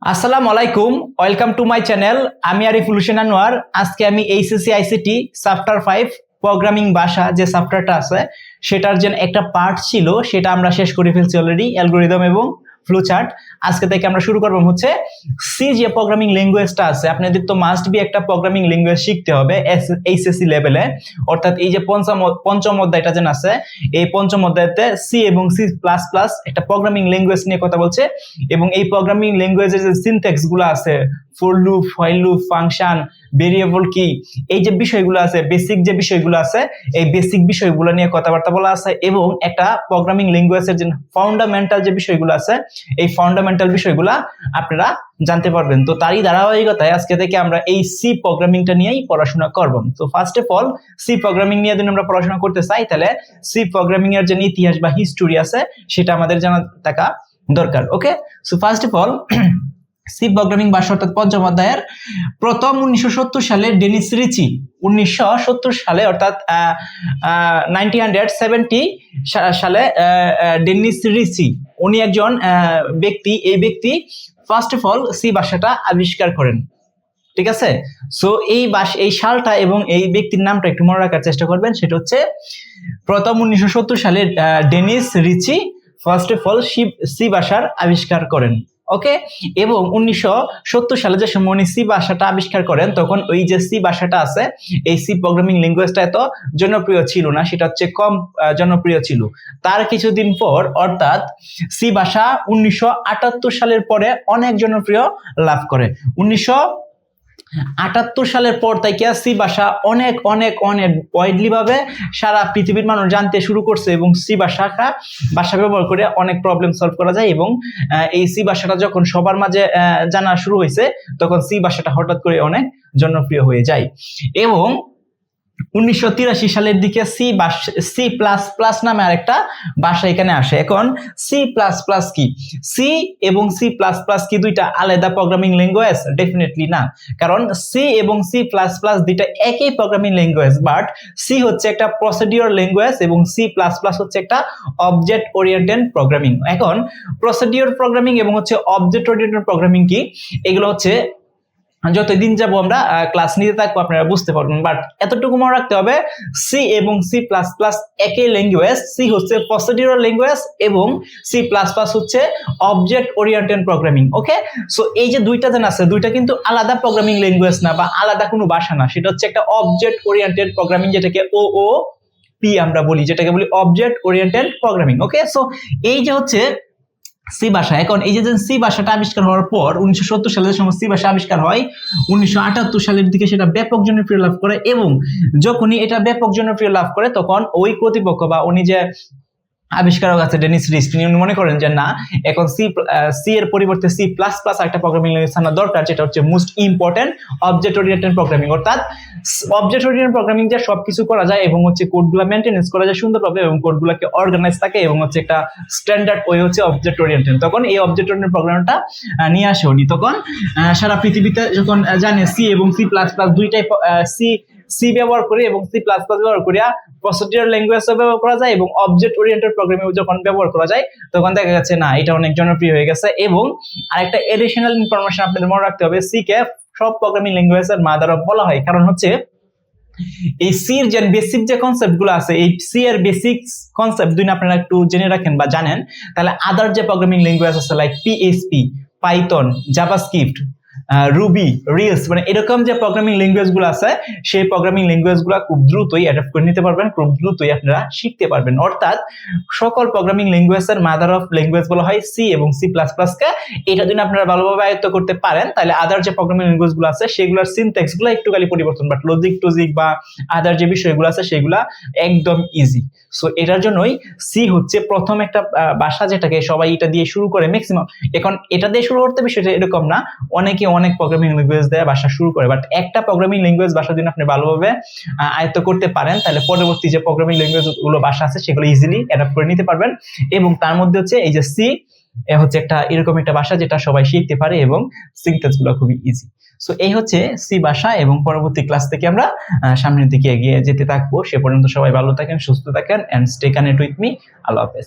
আসসালামু আলাইকুম, welcome to my channel. আমি আরিফুল হোসেন আনোয়ার। আজকে আমি এইচএসসি আইসিটি চ্যাপ্টার 5 প্রোগ্রামিং ভাষা যে চ্যাপ্টারটা আছে সেটার যে একটা পার্ট ছিল সেটা আমরা শেষ করে ফেলছি অলরেডি, অ্যালগরিদম এবং ফ্লো চার্ট। আজকে থেকে আমরা শুরু করব হচ্ছে সি যে প্রোগ্রামিং ল্যাঙ্গুয়েজটা আছে। আপনাদের তো মাস্ট বি একটা প্রোগ্রামিং ল্যাঙ্গুয়েজ শিখতে হবে এইচএসসি লেভেলে, অর্থাৎ এই যে পঞ্চম অধ্যায়টা যেন আছে, এই পঞ্চম অধ্যায়তে সি এবং সি প্লাস প্লাস একটা প্রোগ্রামিং ল্যাঙ্গুয়েজ নিয়ে কথা বলছে এবং এই প্রোগ্রামিং ল্যাঙ্গুয়েজের যে সিনট্যাক্স গুলো আছে, for loop, while loop, function, variable কি, এই যে বিষয়গুলো আছে, বেসিক যে বিষয়গুলো আছে, এই বেসিক বিষয়গুলো নিয়ে কথাবার্তা বলা আছে এবং একটা প্রোগ্রামিং ল্যাঙ্গুয়েজের যে ফান্ডামেন্টাল যে বিষয়গুলো আছে এই ফান্ডামেন্টাল বিষয়গুলো আপনারা জানতে পারবেন। তো তারই ধারাবাহিকতায় আজকে থেকে আমরা এই সি প্রোগ্রামিংটা নিয়েই পড়াশোনা করব। তো first of all C programming নিয়ে যদি আমরা পড়াশোনা করতে চাই তাহলে সি প্রোগ্রামিং এর যে ইতিহাস বা হিস্টোরি আছে সেটা আমাদের জানা থাকা দরকার। Okay, so first of all C programming ভাষা অর্থাৎ পঞ্চম অধ্যায়ের প্রথম 1970 সালে ডেনিস রিচি 1970 সালে অর্থাৎ 1970 সালে ডেনিস রিচি উনি একজন ব্যক্তি। এই ব্যক্তি ফার্স্ট অফ অল সি ভাষাটা আবিষ্কার করেন। ঠিক আছে, সো এই সালটা এবং এই ব্যক্তির নামটা একটু মনে রাখার চেষ্টা করবেন। সেটা হচ্ছে প্রথম 1970 সালে Dennis Ritchie first of all C ভাষার আবিষ্কার করেন। ওকে, এবং 1970 সালে যে সময় উনি সি ভাষাটা আবিষ্কার করেন তখন ওই যে সি ভাষাটা আছে এই সি প্রোগ্রামিং ল্যাঙ্গুয়েজটা এত জনপ্রিয় ছিল না, সেটা হচ্ছে কম জনপ্রিয় ছিল। তার কিছুদিন পর অর্থাৎ সি ভাষা 1978 সালের পরে অনেক জনপ্রিয় লাভ করে। 1978 সালের পর থেকে সি ভাষা অনেক অনেক অনেক ওয়াইডলি ভাবে সারা পৃথিবীর মানুষ জানতে শুরু করছে এবং সি ভাষা ব্যবহার করে অনেক প্রবলেম সলভ করা যায়। এবং এই সি ভাষাটা যখন সবার মাঝে জানা শুরু হয়েছে তখন সি ভাষাটা হঠাৎ করে অনেক জনপ্রিয় হয়ে যায়। এবং 1983 সালের দিকে সি প্লাস প্লাস নামে আরেকটা ভাষা এখানে আসে। এখন সি প্লাস প্লাস কি, সি এবং সি প্লাস প্লাস কি দুইটা আলাদা প্রোগ্রামিং ল্যাঙ্গুয়েজ? ডেফিনেটলি না, কারণ সি এবং সি প্লাস প্লাস দুইটা একই প্রোগ্রামিং ল্যাঙ্গুয়েজ, বাট সি হচ্ছে একটা প্রসিডিউর ল্যাঙ্গুয়েজ এবং সি প্লাস প্লাস হচ্ছে একটা অবজেক্ট ওরিয়েন্টেড প্রোগ্রামিং। এখন প্রসিডিউর প্রোগ্রামিং এবং হচ্ছে অবজেক্ট ওরিয়েন্টেড প্রোগ্রামিং কি, এগুলো হচ্ছে যতদিন যাবো আমরা ক্লাস নিতে থাকবো আপনারা বুঝতে পারবেন। বাট এতটুকু মনে রাখতে হবে, সি এবং সি প্লাস প্লাস একই ল্যাঙ্গুয়েজ। সি হচ্ছে প্রসিডিউরাল ল্যাঙ্গুয়েজ এবং সি প্লাস প্লাস হচ্ছে অবজেক্ট ওরিয়েন্টেড প্রোগ্রামিং। ওকে, সো এই যে দুইটা যেন আছে, দুইটা কিন্তু আলাদা প্রোগ্রামিং ল্যাঙ্গুয়েজ না বা আলাদা কোনো ভাষা না, সেটা হচ্ছে একটা অবজেক্ট ওরিয়েন্টেড প্রোগ্রামিং, যেটাকে OOP আমরা বলি, যেটাকে বলি অবজেক্ট ওরিয়েন্টেড প্রোগ্রামিং। ওকে, সো এই যে হচ্ছে সি ভাষা। এখন এই যে সি ভাষাটা আবিষ্কার হওয়ার পর 1970 সালে যে সময় সি ভাষা আবিষ্কার হয়, 1978 সালের দিকে সেটা ব্যাপক জনপ্রিয় লাভ করে এবং যখনই এটা ব্যাপক জনপ্রিয় লাভ করে তখন ওই কর্তৃপক্ষ বা উনি যে আবিষ্কারক আছে ডেনিস রিচ, তিনি মনে করেন যে না, এখন সি এর পরিবর্তে সি প্লাস প্লাস একটা প্রোগ্রামিং ল্যাঙ্গুয়েজ আনা দরকার, যেটা হচ্ছে most important object oriented programming. অর্থাৎ অবজেক্ট ওরিয়েন্টেড প্রোগ্রামিং যে সবকিছু করা যায় এবং হচ্ছে কোডগুলো মেইনটেনেন্স করা যায় সুন্দরভাবে এবং কোডগুলোকে অর্গানাইজ থাকে এবং হচ্ছে একটা স্ট্যান্ডার্ড ওয়ে হচ্ছে অবজেক্ট ওরিয়েন্টেড। তখন এই অবজেক্ট ওরিয়েন্টেড প্রোগ্রামটা নিয়ে আসে উনি। তখন সারা পৃথিবীতে যখন জানে সি এবং সি প্লাস প্লাস দুইটাই সি ব্যবহার করে এবং সি প্লাস প্লাস ব্যবহার করিয়া প্রসিডিউর ল্যাঙ্গুয়েজ ব্যবহার করা যায় এবং অবজেক্ট ওরিয়েন্টেড প্রোগ্রামিং যখন ব্যবহার করা যায় তখন দেখা যাচ্ছে না, এটা অনেক জনপ্রিয় হয়ে গেছে। এবং আরেকটা এডিশনাল ইনফরমেশন আপনাদের মনে রাখতে হবে, সি কে সব প্রোগ্রামিং ল্যাঙ্গুয়েজের মাদার অফ বলা হয়, কারণ হচ্ছে এই সি এর যে বেসিক যে কনসেপ্ট গুলো আছে, এই সি এর বেসিক কনসেপ্ট যদি আপনারা একটু জেনে রাখেন বা জানেন তাহলে আদার যে প্রোগ্রামিং ল্যাঙ্গুয়েজ আছে like PHP, Python, JavaScript, Ruby, reels, মানে এরকম যে প্রোগ্রামিং ল্যাঙ্গুয়েজ গুলো আছে সেই প্রোগ্রামিং ল্যাঙ্গুয়েজ গুলো খুব দ্রুতই অ্যাডাপ্ট করে নিতে পারবেন, খুব দ্রুতই আপনারা শিখতে পারবেন। অর্থাৎ সকল প্রোগ্রামিং ল্যাঙ্গুয়েজের মাদার অফ ল্যাঙ্গুয়েজ বলা হয় সি এবং সি প্লাস প্লাস কে। এটা যদি আপনারা ভালোভাবে আয়ত্ত করতে পারেন তাহলে আদার যে প্রোগ্রামিং ল্যাঙ্গুয়েজ গুলো আছে সেগুলোর সিনট্যাক্স গুলো একটু খালি পরিবর্তন, বাট লজিক টজিক বা আদার যে বিষয়গুলো আছে সেগুলা একদম ইজি। সো এটার জন্যই সি হচ্ছে প্রথম একটা ভাষা যেটাকে সবাই এটা দিয়ে শুরু করে ম্যাক্সিমাম। এখন এটা দিয়ে শুরু করতে বিষয়টা এরকম না, অনেকে অনেক প্রোগ্রামিং ল্যাঙ্গুয়েজ দিয়ে ভাষা শুরু করে, বাট একটা প্রোগ্রামিং ল্যাঙ্গুয়েজ ভাষা যদি আপনি ভালোভাবে আয়ত্ত করতে পারেন তাহলে পরবর্তী যে প্রোগ্রামিং ল্যাঙ্গুয়েজ গুলো ভাষা আছে সেগুলো ইজিলি অ্যাডাপ্ট করে নিতে পারবেন। এবং তার মধ্যে হচ্ছে এই যে সি হচ্ছে একটা এরকম একটা ভাষা যেটা সবাই শিখতে পারে এবং সিনট্যাক্স গুলো খুবই ইজি। সো এই হচ্ছে সি ভাষা এবং পরবর্তী ক্লাস থেকে আমরা সামনের দিকে এগিয়ে যেতে থাকবো। সে পর্যন্ত সবাই ভালো থাকেন, সুস্থ থাকেন, and stay connected with me. আল্লাহ হাফেজ।